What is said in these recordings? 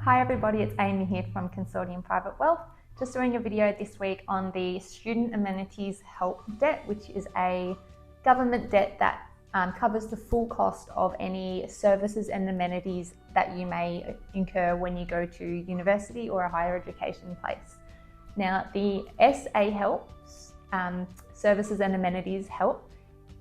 Hi everybody, it's Amy here from Consortium Private Wealth. Just doing a video this week on the Student Amenities Help debt, which is a government debt that covers the full cost of any services and amenities that you may incur when you go to university or a higher education place. Now, the HECS-HELP, Services and Amenities Help,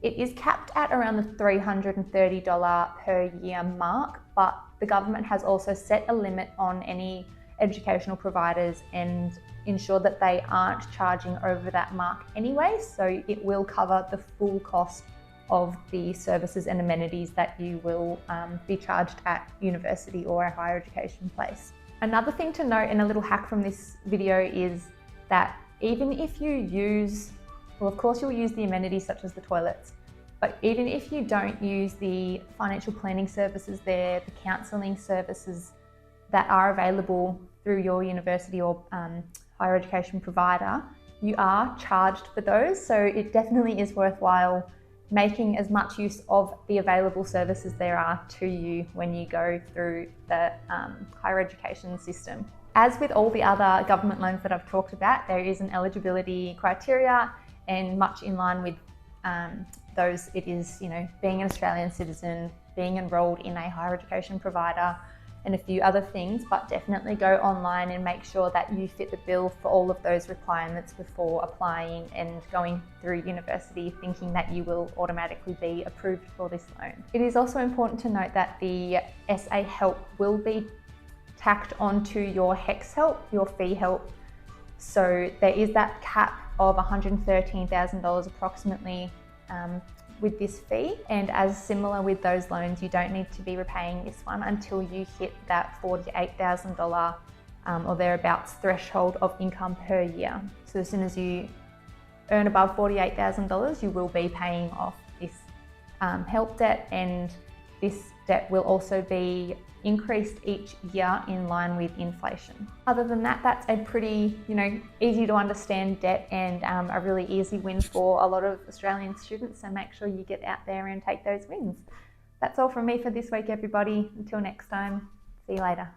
it is capped at around the $330 per year mark, but the government has also set a limit on any educational providers and ensure that they aren't charging over that mark anyway, so it will cover the full cost of the services and amenities that you will be charged at university or a higher education place. Another thing to note, and a little hack from this video, is that even if you use, well, of course you'll use the amenities such as the toilets, but even if you don't use the financial planning services there, the counselling services that are available through your university or higher education provider, you are charged for those. So it definitely is worthwhile making as much use of the available services there are to you when you go through the higher education system. As with all the other government loans that I've talked about, there is an eligibility criteria, and much in line with those, it is, being an Australian citizen, being enrolled in a higher education provider, and a few other things, but definitely go online and make sure that you fit the bill for all of those requirements before applying and going through university thinking that you will automatically be approved for this loan. It is also important to note that the HECS-HELP will be tacked onto your HECS-HELP, your fee help. So there is that cap of $113,000 approximately with this fee, and as similar with those loans, you don't need to be repaying this one until you hit that $48,000 or thereabouts threshold of income per year. So as soon as you earn above $48,000, you will be paying off this help debt, and this debt will also be increased each year in line with inflation. Other than that, that's a pretty, easy to understand debt and a really easy win for a lot of Australian students. So make sure you get out there and take those wins. That's all from me for this week, everybody. Until next time, see you later.